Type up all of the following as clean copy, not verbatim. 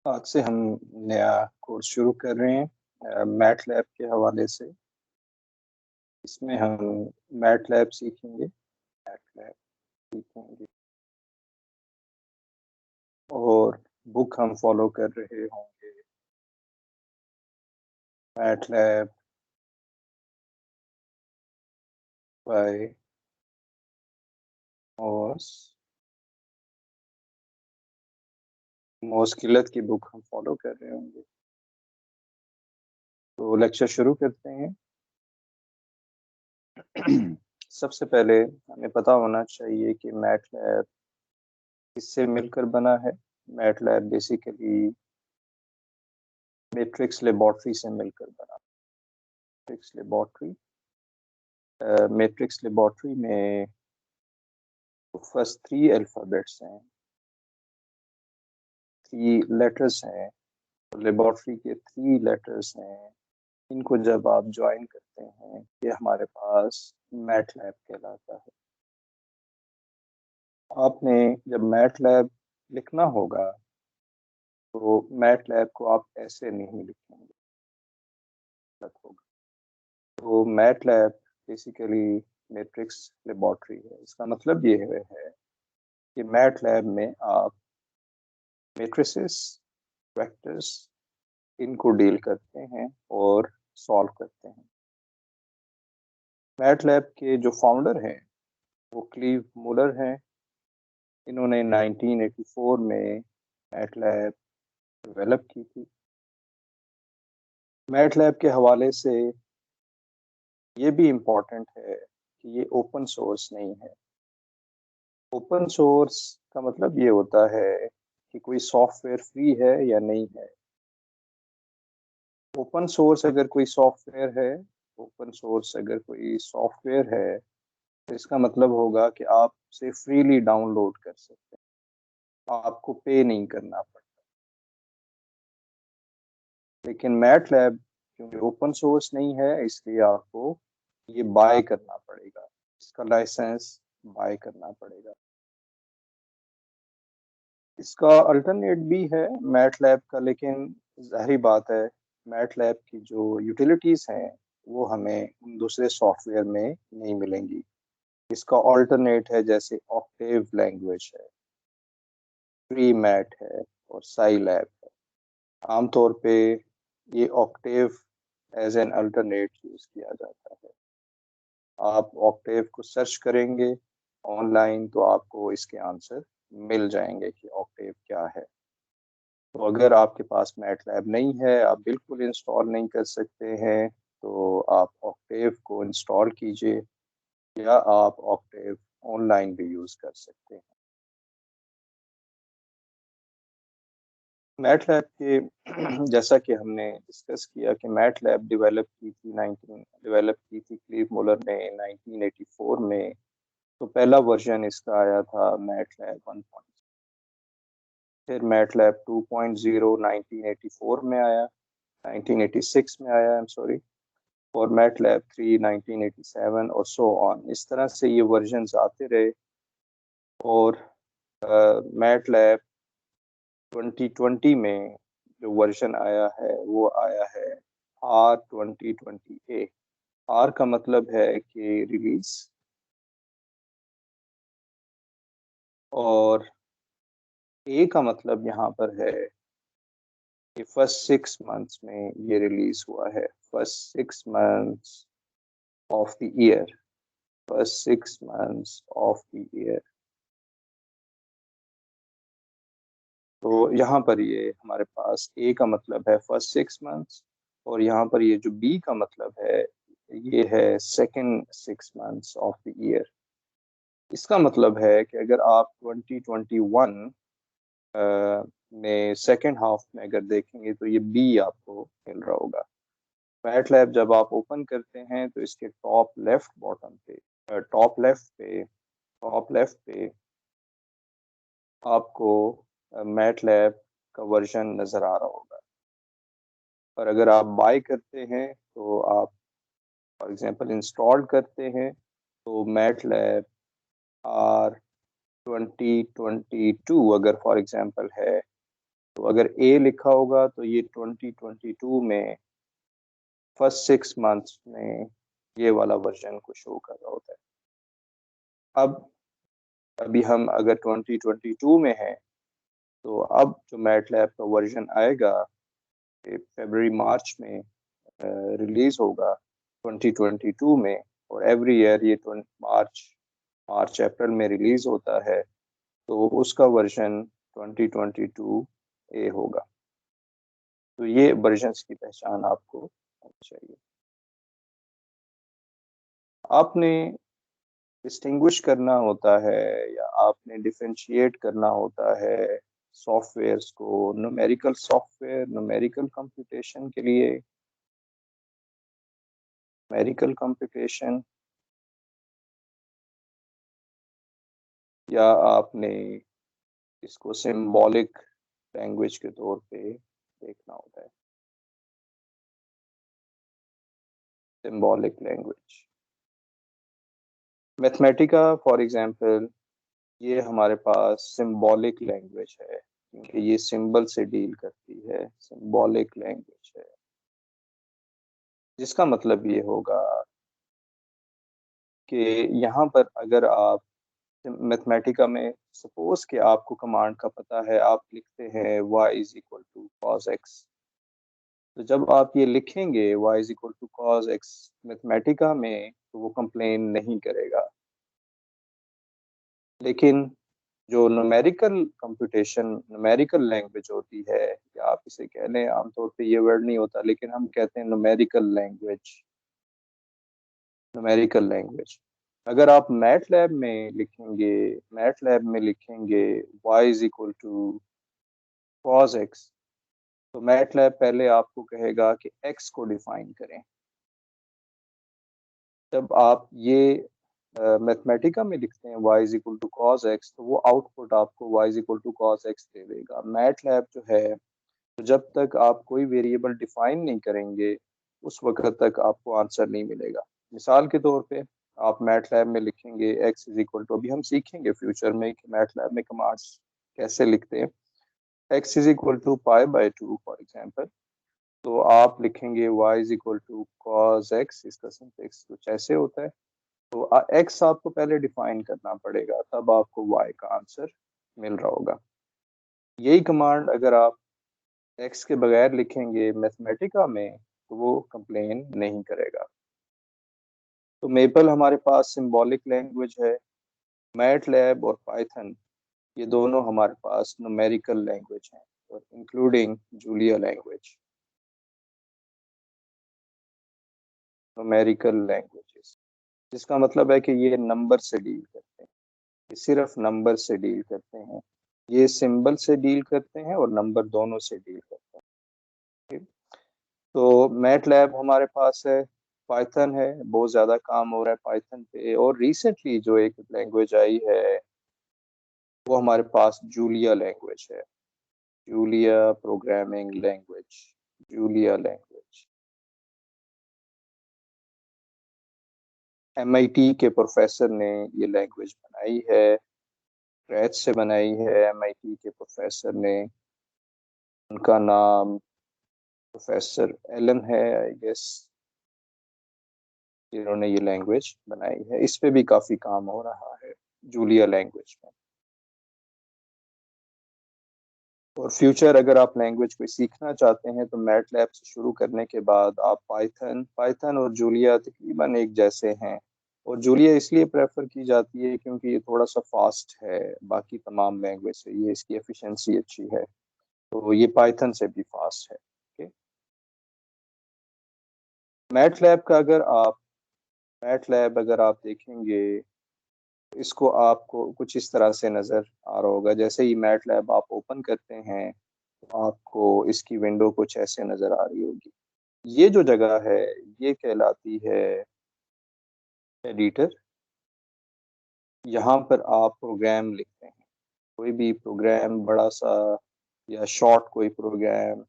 आज से हम नया कोर्स शुरू कर रहे हैं मैट लैब के हवाले से। इसमें हम मैट लैब सीखेंगे, मैट लैब सीखेंगे और बुक हम फॉलो कर रहे होंगे, मैट लैब बाय मॉस मोस्किलत की बुक हम फॉलो कर रहे होंगे। तो लेक्चर शुरू करते हैं। सबसे पहले हमें पता होना चाहिए कि मैट लैब किससे मिलकर बना है। MATLAB basically matrix laboratory से मिलकर बना। मैट्रिक्स लेबोरेटरी मैट्रिक्स लेबोरेटरी में फर्स्ट 3 अल्फ़ाबेट्स हैं, 3 लेटर्स हैं। लेबोरेटरी के 3 लेटर्स हैं। इनको जब आप ज्वाइन करते हैं, ये हमारे पास मैट लैब कहलाता है। आपने जब मैट लैब लिखना होगा तो मैट लैब को आप ऐसे नहीं लिखेंगे, गलत होगा। तो MATLAB basically matrix laboratory है। इसका मतलब ये है कि मैट लैब में आप मैट्रिसेस, वेक्टर्स, इनको डील करते हैं और सॉल्व करते हैं। मैट लैब के जो फाउंडर हैं वो क्लीव मुलर हैं। इन्होंने 1984 में मैट लैब डेवलप की थी। मैट लैब के हवाले से ये भी इम्पोर्टेंट है कि ये ओपन सोर्स नहीं है। ओपन सोर्स का मतलब ये होता है कि कोई सॉफ्टवेयर फ्री है या नहीं है। ओपन सोर्स अगर कोई सॉफ्टवेयर है, ओपन सोर्स अगर कोई सॉफ्टवेयर है तो इसका मतलब होगा कि आप उसे फ्रीली डाउनलोड कर सकते हैं, आपको पे नहीं करना पड़ता। लेकिन मैट लैब क्योंकि ओपन सोर्स नहीं है, इसलिए आपको ये बाय करना पड़ेगा, इसका लाइसेंस बाय करना पड़ेगा। इसका अल्टरनेट भी है मैट लैब का, लेकिन जाहिर बात है मैट लैब की जो यूटिलिटीज हैं वो हमें उन दूसरे सॉफ्टवेयर में नहीं मिलेंगी। इसका अल्टरनेट है, जैसे ऑक्टेव लैंग्वेज है, फ्री मैट है और साइलैब है। आमतौर पे ये Octave as an alternate use किया जाता है। आप ऑक्टेव को सर्च करेंगे ऑनलाइन तो आपको इसके आंसर मिल जाएंगे कि ऑक्टेव क्या है। तो अगर आपके पास मैट लैब नहीं है, आप बिल्कुल इंस्टॉल नहीं कर सकते हैं, तो आप ऑक्टेव को इंस्टॉल कीजिए या आप ऑक्टेव ऑनलाइन भी यूज़ कर सकते हैं। मैट लैब के जैसा कि हमने डिस्कस किया कि मैट लैब डेवलप की थी क्लीव मुलर ने 1984 में। तो पहला वर्जन इसका आया था मैट लैब 1, फिर मैट लैब 2.0 1984 में आया, 1986 में आया, आई एम सॉरी, और मैट लैब 3 1987 और सो ऑन। इस तरह से ये वर्जन्स आते रहे और मैट लैब 2020 में जो वर्जन आया है वो आया है R2020A। आर का मतलब है कि रिलीज, और ए का मतलब यहाँ पर है कि फर्स्ट 6 मंथ्स में ये रिलीज हुआ है। First 6 months of the year, first 6 months of the year. तो यहाँ पर ये हमारे पास ए का मतलब है फर्स्ट 6 मंथ्स, और यहाँ पर ये जो बी का मतलब है ये है second 6 months of the year. इसका मतलब है कि अगर आप 2021 में सेकेंड हाफ में अगर देखेंगे तो ये बी आपको मिल रहा होगा। मैट लैब जब आप ओपन करते हैं तो इसके टॉप लेफ्ट बॉटम पे, टॉप लेफ्ट पे आपको मैट लैब का वर्जन नज़र आ रहा होगा। और अगर आप बाय करते हैं तो आप फॉर एग्जांपल इंस्टॉल करते हैं तो मैट लैब R2022 अगर फॉर एग्जांपल है तो अगर ए लिखा होगा तो ये 2022 में फर्स्ट 6 मंथ्स में ये वाला वर्जन को शो कर रहा होता है। अब अभी हम अगर 2022 में हैं, तो अब जो मैटलैब का वर्जन आएगा फरवरी मार्च में रिलीज होगा 2022 में, और एवरी ईयर ये मार्च अप्रैल में रिलीज होता है, तो उसका वर्जन 2022 ए होगा। तो ये वर्जन्स की पहचान आपको होनी चाहिए। आपने डिस्टिंग्विश करना होता है या आपने डिफरेंशिएट करना होता है सॉफ्टवेयर्स को, न्यूमेरिकल सॉफ्टवेयर न्यूमेरिकल कंप्यूटेशन के लिए, न्यूमेरिकल कंप्यूटेशन, या आपने इसको सिंबॉलिक लैंग्वेज के तौर पे देखना होता है, symbolic language. Mathematica for example, ये हमारे पास सिंबॉलिक लैंग्वेज है क्योंकि ये सिंबल से डील करती है, सिंबॉलिक लैंग्वेज है, जिसका मतलब ये होगा कि यहाँ पर अगर आप मैथमेटिका में सपोज कि आपको कमांड का पता है, आप लिखते हैं y is equal to cos x, तो जब आप ये लिखेंगे y is equal to cos x Mathematica में, तो वो कंप्लेन नहीं करेगा। लेकिन जो न्यूमेरिकल कंप्यूटेशन न्यूमेरिकल लैंग्वेज होती है, या आप इसे कह लें, आमतौर पे ये वर्ड नहीं होता लेकिन हम कहते हैं न्यूमेरिकल लैंग्वेज, न्यूमेरिकल लैंग्वेज। अगर आप मैट लैब में लिखेंगे y is equal to cos x, तो मैट लैब पहले आपको कहेगा कि x को डिफाइन करें। जब आप ये मैथमेटिका में लिखते हैं y is equal to cos x, तो वो आउटपुट आपको y is equal to cos x दे देगा। मैट लैब जो है, तो जब तक आप कोई वेरिएबल डिफाइन नहीं करेंगे, उस वक्त तक आपको आंसर नहीं मिलेगा। मिसाल के तौर पे आप मैट लैब में लिखेंगे x इज इक्वल टू, अभी हम सीखेंगे फ्यूचर में कि मैट लैब में कमांड्स कैसे लिखते हैं, x is equal to π/2 for example, तो आप लिखेंगे y is equal to cos x, इसका सिंटेक्स कुछ ऐसे होता है। तो x आपको पहले डिफाइन करना पड़ेगा, तब आपको y का आंसर मिल रहा होगा। यही कमांड अगर आप x के बगैर लिखेंगे मैथमेटिका में, तो वो कंप्लेन नहीं करेगा। तो मेपल हमारे पास सिंबॉलिक लैंग्वेज है, मैट लैब और पाइथन ये दोनों हमारे पास न्यूमेरिकल लैंग्वेज हैं, और including Julia language, numerical languages, जिसका मतलब है कि ये नंबर से डील करते हैं, ये सिर्फ नंबर से डील करते हैं, ये सिंबल से डील करते हैं और नंबर दोनों से डील करते हैं। ठीक? तो मैट लैब हमारे पास है, पाइथन है, बहुत ज़्यादा काम हो रहा है पाइथन पे, और रिसेंटली जो एक लैंग्वेज आई है वो हमारे पास जूलिया लैंग्वेज है, Julia programming language, Julia language. MIT के प्रोफेसर ने ये लैंग्वेज बनाई है, स्क्रैच से बनाई है MIT के प्रोफेसर ने। उनका नाम प्रोफेसर एलन है, आई गेस, जिन्होंने ये लैंग्वेज बनाई है। इस पे भी काफ़ी काम हो रहा है जूलिया लैंग्वेज में। और फ्यूचर अगर आप लैंग्वेज को सीखना चाहते हैं, तो मैटलैब से शुरू करने के बाद आप पाइथन और जूलिया तकरीबन एक जैसे हैं। और जूलिया इसलिए प्रेफर की जाती है क्योंकि ये थोड़ा सा फास्ट है बाकी तमाम लैंग्वेज से, ये इसकी एफिशिएंसी अच्छी है, तो ये पाइथन से भी फास्ट है। ओके, मैटलैब का अगर आप मैटलैब अगर आप देखेंगे, तो इसको आपको कुछ इस तरह से नज़र आ रहा होगा। जैसे ही मैटलैब आप ओपन करते हैं, तो आपको इसकी विंडो कुछ ऐसे नज़र आ रही होगी। ये जो जगह है, ये कहलाती है एडिटर। यहाँ पर आप प्रोग्राम लिखते हैं, कोई भी प्रोग्राम बड़ा सा या शॉर्ट कोई प्रोग्राम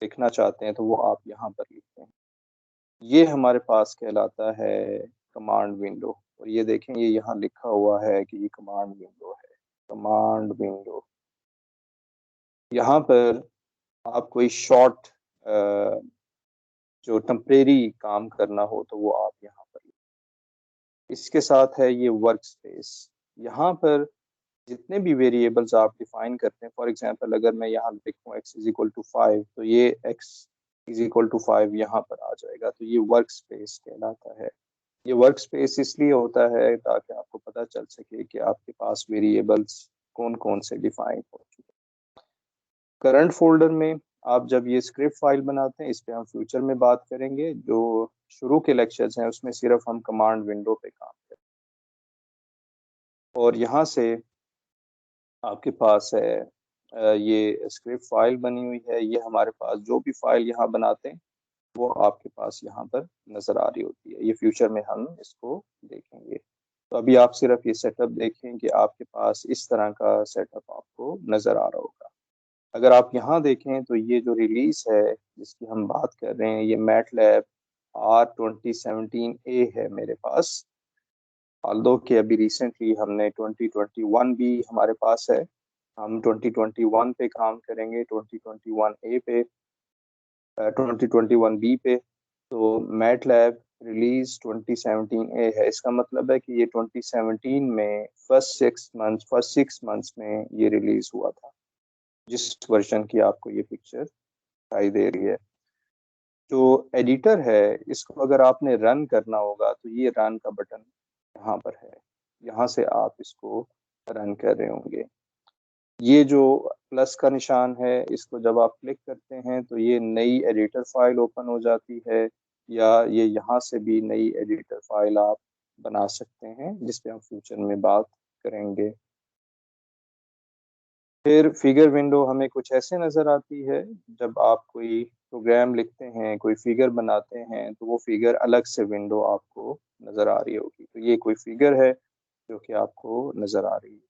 लिखना चाहते हैं, तो वो आप यहाँ पर लिखते हैं। ये हमारे पास कहलाता है कमांड विंडो। और ये देखें, ये यहाँ लिखा हुआ है कि ये कमांड विंडो है, कमांड विंडो। यहाँ पर आप कोई शॉर्ट जो टेम्परेरी काम करना हो तो वो आप यहाँ पर, इसके साथ है ये वर्क स्पेस। यहाँ पर जितने भी वेरिएबल्स आप डिफाइन करते हैं, फॉर एग्जांपल अगर मैं यहाँ लिखूँ x इज इक्वल टू 5, तो ये x इज इक्वल टू 5 यहाँ पर आ जाएगा, तो ये वर्क स्पेस कहलाता है। ये वर्क स्पेस इसलिए होता है ताकि आपको पता चल सके कि आपके पास वेरिएबल्स कौन कौन से डिफाइन हो चुके हैं। करंट फोल्डर में आप जब ये स्क्रिप्ट फाइल बनाते हैं, इस पे हम फ्यूचर में बात करेंगे। जो शुरू के लेक्चर्स हैं उसमें सिर्फ हम कमांड विंडो पे काम करें। और यहाँ से आपके पास है ये स्क्रिप्ट फाइल बनी हुई है। ये हमारे पास जो भी फाइल यहाँ बनाते हैं वो आपके पास यहाँ पर नज़र आ रही होती है। ये फ्यूचर में हम इसको देखेंगे। तो अभी आप सिर्फ ये सेटअप देखें कि आपके पास इस तरह का सेटअप आपको नज़र आ रहा होगा। अगर आप यहाँ देखें तो ये जो रिलीज है जिसकी हम बात कर रहे हैं, ये मैटलैब R2017A है मेरे पास। ऑल्दो कि अभी रिसेंटली हमने 2021 भी हमारे पास है। हम 2021 पे काम करेंगे, 2021A पे, 2021B पे। तो मैटलैब रिलीज 2017A है। इसका मतलब है कि ये 2017 में फर्स्ट 6 मंथ्स में ये रिलीज हुआ था, जिस वर्जन की आपको ये पिक्चर दिखाई दे रही है। जो एडिटर है इसको अगर आपने रन करना होगा तो ये रन का बटन यहाँ पर है, यहाँ से आप इसको रन कर रहे होंगे। ये जो प्लस का निशान है इसको जब आप क्लिक करते हैं तो ये नई एडिटर फाइल ओपन हो जाती है, या ये यहाँ से भी नई एडिटर फाइल आप बना सकते हैं, जिस पे हम फ्यूचर में बात करेंगे। फिर फिगर विंडो हमें कुछ ऐसे नज़र आती है। जब आप कोई प्रोग्राम लिखते हैं, कोई फिगर बनाते हैं, तो वो फिगर अलग से विंडो आपको नज़र आ रही होगी। तो ये कोई फिगर है जो कि आपको नज़र आ रही है।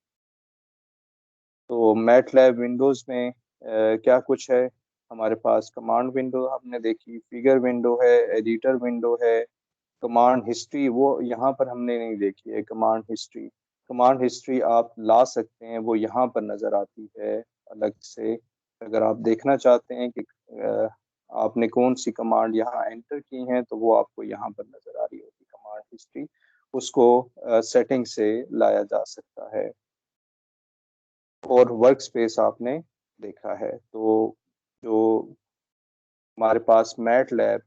तो मैटलैब विंडोज़ में क्या कुछ है हमारे पास, कमांड विंडो हमने देखी, फिगर विंडो है, एडिटर विंडो है, कमांड हिस्ट्री वो यहाँ पर हमने नहीं देखी है। कमांड हिस्ट्री, कमांड हिस्ट्री आप ला सकते हैं, वो यहाँ पर नज़र आती है अलग से। अगर आप देखना चाहते हैं कि आपने कौन सी कमांड यहाँ एंटर की हैं, तो वो आपको यहाँ पर नज़र आ रही होगी कमांड हिस्ट्री। उसको सेटिंग से लाया जा सकता है। और वर्क स्पेस आपने देखा है। तो जो हमारे पास मैट लैब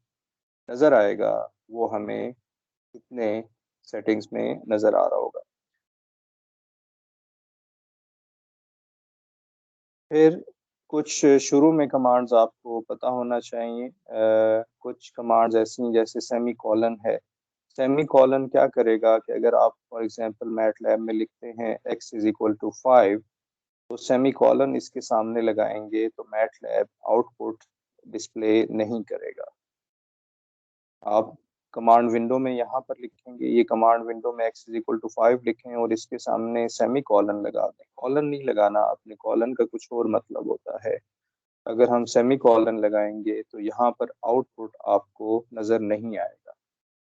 नज़र आएगा वो हमें कितने सेटिंग्स में नज़र आ रहा होगा। फिर कुछ शुरू में कमांड्स आपको पता होना चाहिए। कुछ कमांड्स ऐसी हैं जैसे सेमी कॉलन है। सेमी कॉलन क्या करेगा कि अगर आप फॉर एग्जांपल मैटलैब में लिखते हैं x इज इक्वल टू 5, तो सेमी कॉलन इसके सामने लगाएंगे तो मैटलैब आउटपुट डिस्प्ले नहीं करेगा। आप कमांड विंडो में यहाँ पर लिखेंगे, ये कमांड विंडो में x इज इक्वल टू 5 लिखें और इसके सामने सेमी कॉलन लगा दें। कॉलन नहीं लगाना आपने, कॉलन का कुछ और मतलब होता है। अगर हम सेमी कॉलन लगाएंगे तो यहाँ पर आउटपुट आपको नज़र नहीं आएगा।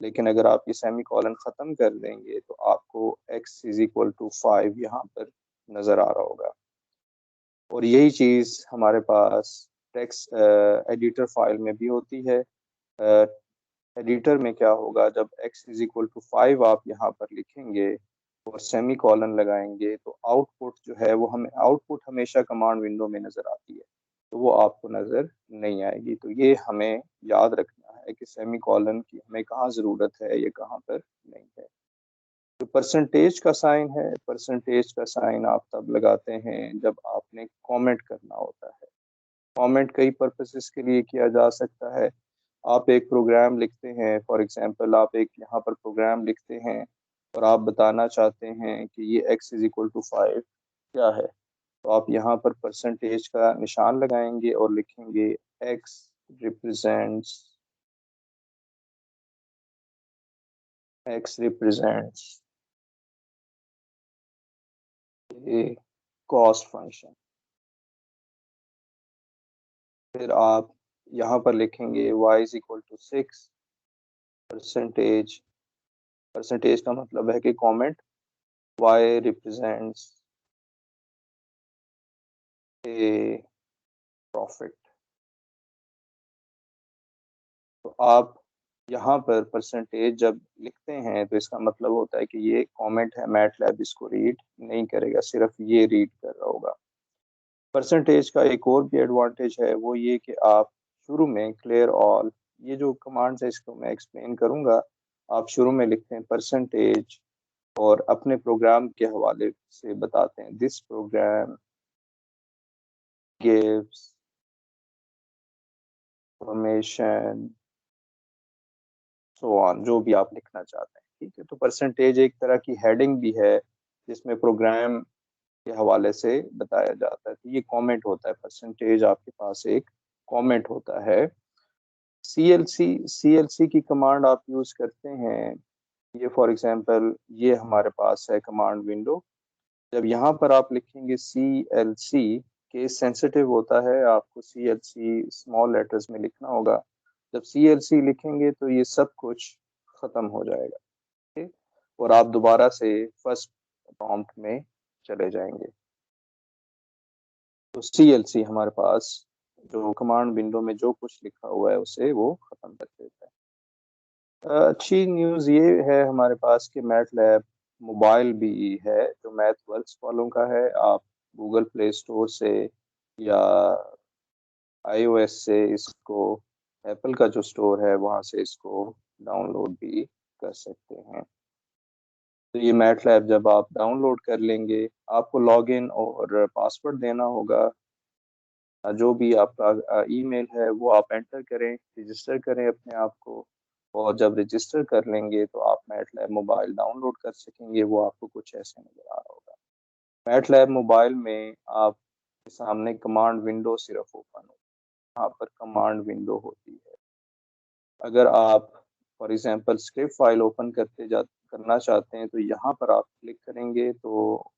लेकिन अगर आप ये सेमी कॉलन ख़त्म कर देंगे तो आपको x इज इक्वल टू 5 यहाँ पर नज़र आ रहा होगा। और यही चीज़ हमारे पास टेक्स्ट एडिटर फाइल में भी होती है। एडिटर में क्या होगा, जब x इज इक्वल टू 5 आप यहाँ पर लिखेंगे और सेमी कॉलन लगाएंगे तो आउटपुट जो है वो हमें, आउटपुट हमेशा कमांड विंडो में नज़र आती है, तो वो आपको नज़र नहीं आएगी। तो ये हमें याद रखना है कि सेमी कॉलन की हमें कहाँ ज़रूरत है, ये कहाँ पर नहीं है। जो परसेंटेज का साइन है, परसेंटेज का साइन आप तब लगाते हैं जब आपने कमेंट करना होता है। कमेंट कई पर्पसेस के लिए किया जा सकता है। आप एक प्रोग्राम लिखते हैं, फॉर एग्जांपल आप एक यहाँ पर प्रोग्राम लिखते हैं और आप बताना चाहते हैं कि ये x इज इक्वल टू 5 क्या है, तो आप यहाँ पर परसेंटेज का निशान लगाएंगे और लिखेंगे x represents, x represents a cost function. फिर आप यहाँ पर लिखेंगे y is equal to 6 percentage, percentage का मतलब है कि comment y represents a profit. तो आप यहाँ पर परसेंटेज जब लिखते हैं तो इसका मतलब होता है कि ये कमेंट है, मैटलैब इसको रीड नहीं करेगा, सिर्फ ये रीड कर रहा होगा। परसेंटेज का एक और भी एडवांटेज है, वो ये कि आप शुरू में क्लियर ऑल, ये जो कमांड्स है इसको मैं एक्सप्लेन करूंगा। आप शुरू में लिखते हैं परसेंटेज और अपने प्रोग्राम के हवाले से बताते हैं, this program gives information so on, जो भी आप लिखना चाहते हैं। ठीक है, तो परसेंटेज एक तरह की हेडिंग भी है जिसमें प्रोग्राम के हवाले से बताया जाता है। तो ये कमेंट होता है, परसेंटेज आपके पास एक कमेंट होता है। सीएलसी की कमांड आप यूज करते हैं, ये फॉर एग्जांपल ये हमारे पास है कमांड विंडो। जब यहाँ पर आप लिखेंगे सीएलसी, केस सेंसिटिव होता है, आपको सीएलसी स्मॉल लेटर्स में लिखना होगा। जब सीएलसी लिखेंगे तो ये सब कुछ खत्म हो जाएगा। ठीक, और आप दोबारा से फर्स्ट प्रॉम्प्ट में चले जाएंगे। तो सीएलसी हमारे पास जो कमांड विंडो में जो कुछ लिखा हुआ है उसे वो खत्म कर देता है। अच्छी न्यूज़ ये है हमारे पास कि मैटलैब मोबाइल भी है, जो मैथ वर्क्स वालों का है। आप गूगल प्ले स्टोर से या आईओएस से इसको, एप्पल का जो स्टोर है वहाँ से इसको डाउनलोड भी कर सकते हैं। तो ये मैटलैब जब आप डाउनलोड कर लेंगे, आपको लॉगिन और पासवर्ड देना होगा। जो भी आपका ईमेल है वो आप एंटर करें, रजिस्टर करें अपने आप को। और जब रजिस्टर कर लेंगे तो आप मैटलैब मोबाइल डाउनलोड कर सकेंगे। वो आपको कुछ ऐसे नज़र आ रहा होगा। मैटलैब मोबाइल में आपके सामने कमांड विंडो सिर्फ ओपन हो, यहाँ पर कमांड विंडो होती है। अगर आप for example script file open करना चाहते हैं तो यहाँ पर आप क्लिक करेंगे तो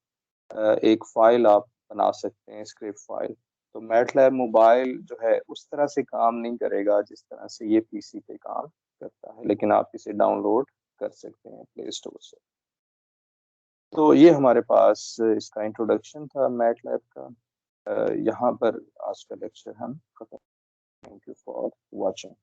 एक फाइल आप बना सकते हैं, स्क्रिप्ट फाइल। तो मैटलैब मोबाइल जो है उस तरह से काम नहीं करेगा जिस तरह से ये पीसी पे काम करता है, लेकिन आप इसे डाउनलोड कर सकते हैं प्ले स्टोर से। तो ये हमारे पास इसका इंट्रोडक्शन था मैटलैब का। यहाँ पर आज का लेक्चर हम खत्म। Thank you for watching.